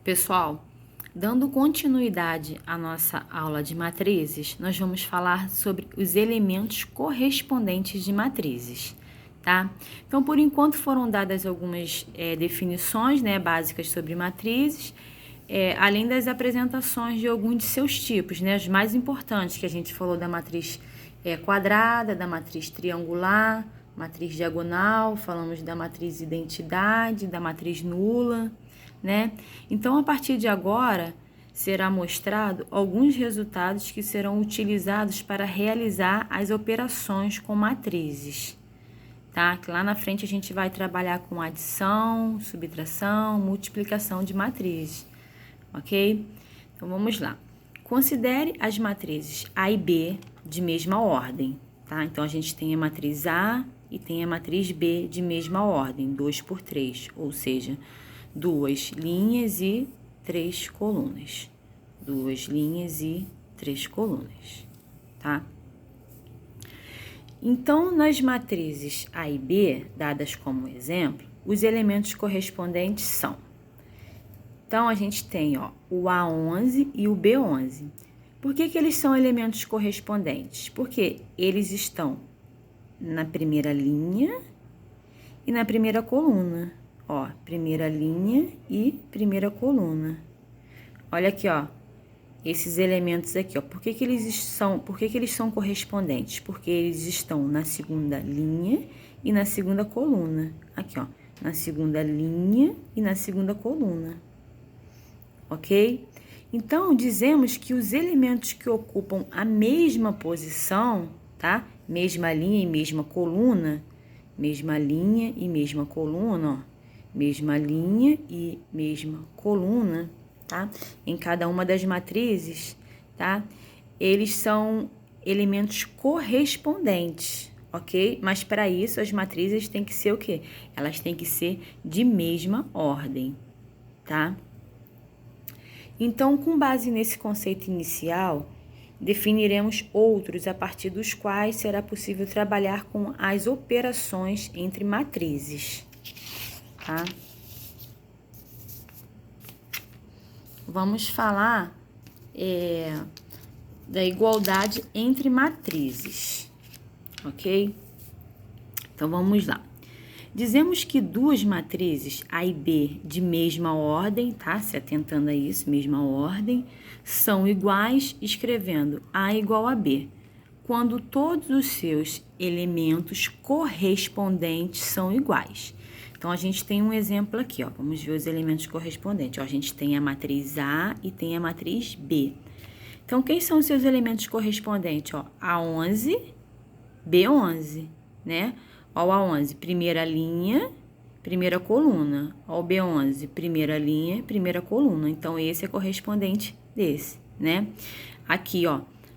Pessoal, dando continuidade à nossa aula de matrizes, nós vamos falar sobre os elementos correspondentes de matrizes, tá? Então, por enquanto foram dadas algumas definições, básicas sobre matrizes, além das apresentações de alguns de seus tipos, os mais importantes, que a gente falou da matriz quadrada, da matriz triangular, matriz diagonal, falamos da matriz identidade, da matriz nula, Então, a partir de agora, será mostrado alguns resultados que serão utilizados para realizar as operações com matrizes, tá? Que lá na frente a gente vai trabalhar com adição, subtração, multiplicação de matrizes, ok? Então, vamos lá. Considere as matrizes A e B de mesma ordem, tá? Então, a gente tem a matriz A e tem a matriz B de mesma ordem, 2 por 3, ou seja, 2 linhas e 3 colunas. 2 linhas e 3 colunas, tá? Então, nas matrizes A e B, dadas como exemplo, os elementos correspondentes são. Então, a gente tem, o A11 e o B11. Por que eles são elementos correspondentes? Porque eles estão na primeira linha e na primeira coluna. Primeira linha e primeira coluna. Olha aqui, esses elementos aqui, por que eles são correspondentes? Porque eles estão na segunda linha e na segunda coluna. Aqui, na segunda linha e na segunda coluna. Ok? Então, dizemos que os elementos que ocupam a mesma posição, tá? Mesma linha e mesma coluna, mesma linha e mesma coluna, mesma linha e mesma coluna, tá? Em cada uma das matrizes, tá? Eles são elementos correspondentes, ok? Mas para isso as matrizes têm que ser o quê? Elas têm que ser de mesma ordem, tá? Então, com base nesse conceito inicial, definiremos outros a partir dos quais será possível trabalhar com as operações entre matrizes. Tá? Vamos falar da igualdade entre matrizes, ok? Então, vamos lá. Dizemos que duas matrizes A e B de mesma ordem, tá? Se atentando a isso, mesma ordem, são iguais escrevendo A igual a B, quando todos os seus elementos correspondentes são iguais. Então, a gente tem um exemplo aqui, vamos ver os elementos correspondentes. A gente tem a matriz A e tem a matriz B. Então, quem são os seus elementos correspondentes? A11, B11, né? O A11, primeira linha, primeira coluna. O B11, primeira linha, primeira coluna. Então, esse é correspondente desse, né? Aqui,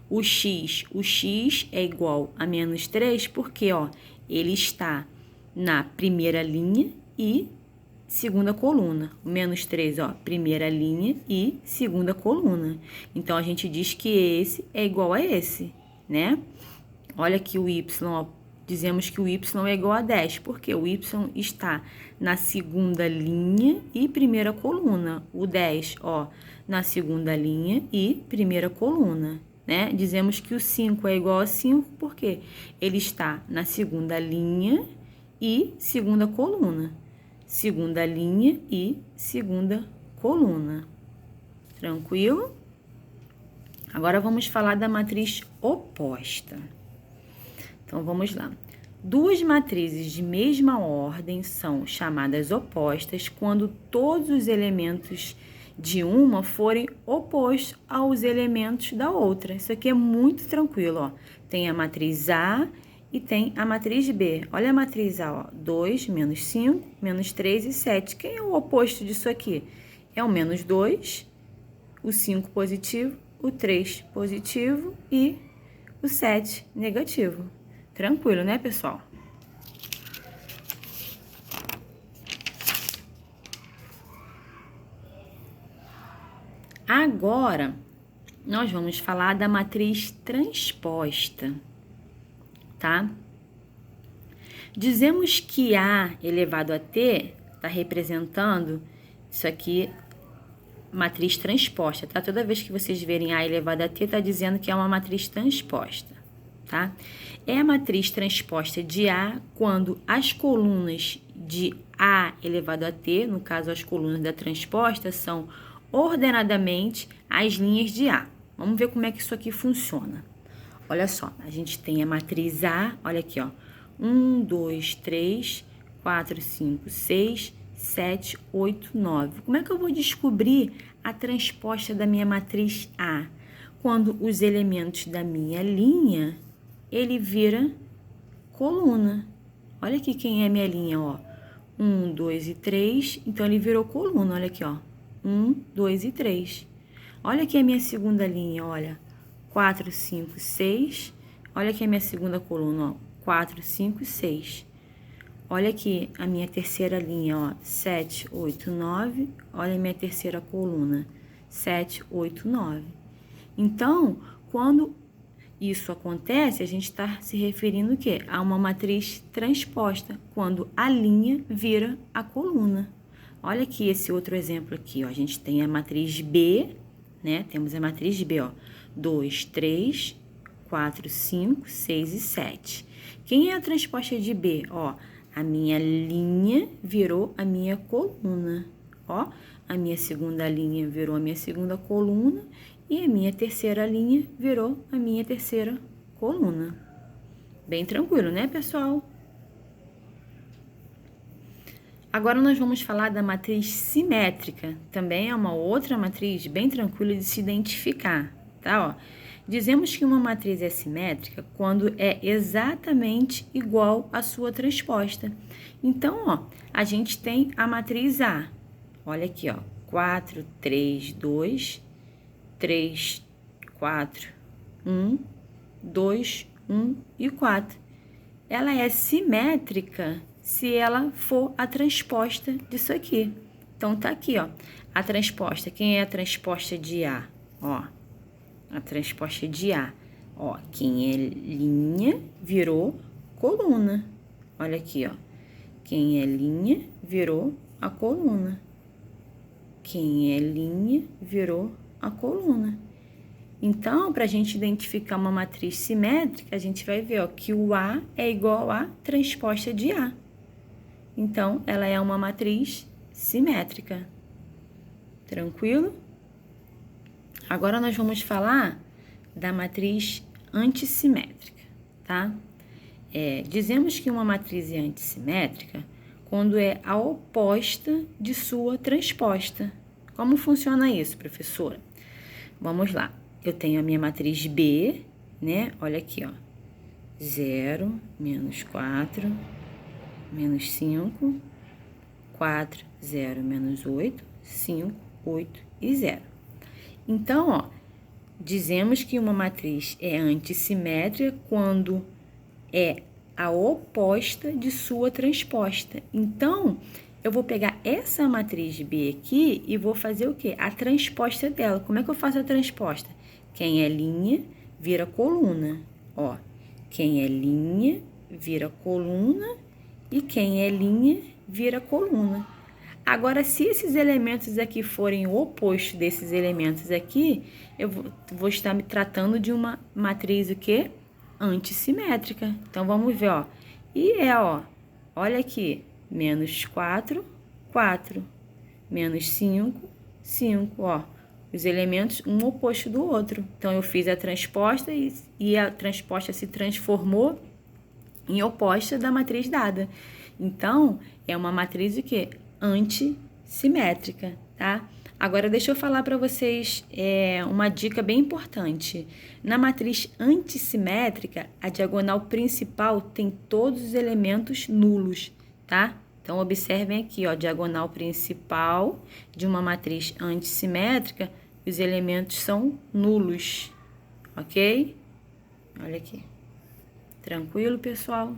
o X é igual a menos 3, porque, ele está na primeira linha e segunda coluna. O menos 3, primeira linha e segunda coluna. Então, a gente diz que esse é igual a esse, né? Olha aqui o Y, dizemos que o Y é igual a 10, porque o Y está na segunda linha e primeira coluna. O 10, na segunda linha e primeira coluna, né? Dizemos que o 5 é igual a 5, porque ele está na segunda linha e segunda coluna. Segunda linha e segunda coluna. Tranquilo? Agora vamos falar da matriz oposta. Então, vamos lá. Duas matrizes de mesma ordem são chamadas opostas quando todos os elementos de uma forem opostos aos elementos da outra. Isso aqui é muito tranquilo, Tem a matriz A e tem a matriz B. Olha a matriz A, 2, menos 5, menos 3 e 7. Quem é o oposto disso aqui? É o menos 2, o 5 positivo, o 3 positivo e o 7 negativo. Tranquilo, né, pessoal? Agora, nós vamos falar da matriz transposta, tá? Dizemos que A elevado a T está representando, isso aqui matriz transposta, tá? Toda vez que vocês verem A elevado a T, tá dizendo que é uma matriz transposta, tá? É a matriz transposta de A quando as colunas de A elevado a T, no caso as colunas da transposta, são ordenadamente as linhas de A. Vamos ver como é que isso aqui funciona. Olha só, a gente tem a matriz A, olha aqui, ó. 1, 2, 3, 4, 5, 6, 7, 8, 9. Como é que eu vou descobrir a transposta da minha matriz A? Quando os elementos da minha linha, ele vira coluna. Olha aqui quem é minha linha, ó. 1, 2 e 3, então ele virou coluna, olha aqui, ó. 1, 2 e 3. Olha aqui a minha segunda linha, olha. 4, 5, 6. Olha aqui a minha segunda coluna, ó. 4, 5 e 6. Olha aqui a minha terceira linha, ó. 7, 8, 9. Olha a minha terceira coluna. 7, 8, 9. Então, quando isso acontece, a gente está se referindo o quê? A uma matriz transposta, quando a linha vira a coluna. Olha aqui esse outro exemplo aqui, ó. A gente tem a matriz B, né? Temos a matriz B, ó. 2, 3, 4, 5, 6 e 7. Quem é a transposta de B? Ó, a minha linha virou a minha coluna. Ó, a minha segunda linha virou a minha segunda coluna e a minha terceira linha virou a minha terceira coluna. Bem tranquilo, né, pessoal? Agora nós vamos falar da matriz simétrica. Também é uma outra matriz bem tranquila de se identificar, tá? Ó, dizemos que uma matriz é simétrica quando é exatamente igual à sua transposta. Então, ó, a gente tem a matriz A. Olha aqui, ó, 4, 3, 2, 3, 4, 1, 2, 1 e 4. Ela é simétrica se ela for a transposta disso aqui. Então, tá aqui, ó, a transposta. Quem é a transposta de A? Ó, a transposta de A. Ó, quem é linha virou coluna. Olha aqui, ó. Quem é linha virou a coluna. Quem é linha virou a coluna. Então, para a gente identificar uma matriz simétrica, a gente vai ver, ó, que o A é igual à transposta de A. Então, ela é uma matriz simétrica. Tranquilo? Agora, nós vamos falar da matriz antissimétrica, tá? Dizemos que uma matriz é antissimétrica quando é a oposta de sua transposta. Como funciona isso, professora? Vamos lá. Eu tenho a minha matriz B, né? Olha aqui, ó. 0, menos 4, menos 5, 4, 0, menos 8, 5, 8 e 0. Então, ó, dizemos que uma matriz é antissimétrica quando é a oposta de sua transposta. Então, eu vou pegar essa matriz B aqui e vou fazer o quê? A transposta dela. Como é que eu faço a transposta? Quem é linha, vira coluna. Ó, quem é linha, vira coluna e quem é linha, vira coluna. Agora, se esses elementos aqui forem o oposto desses elementos aqui, eu vou estar me tratando de uma matriz o quê? Antissimétrica. Então, vamos ver, ó. E ó, olha aqui, menos 4, 4, menos 5, 5, ó. Os elementos um oposto do outro. Então, eu fiz a transposta e a transposta se transformou em oposta da matriz dada. Então, é uma matriz o quê? Antissimétrica, tá? Agora, deixa eu falar para vocês uma dica bem importante. Na matriz antissimétrica, a diagonal principal tem todos os elementos nulos, tá? Então, observem aqui, ó, diagonal principal de uma matriz antissimétrica, os elementos são nulos, ok? Olha aqui. Tranquilo, pessoal?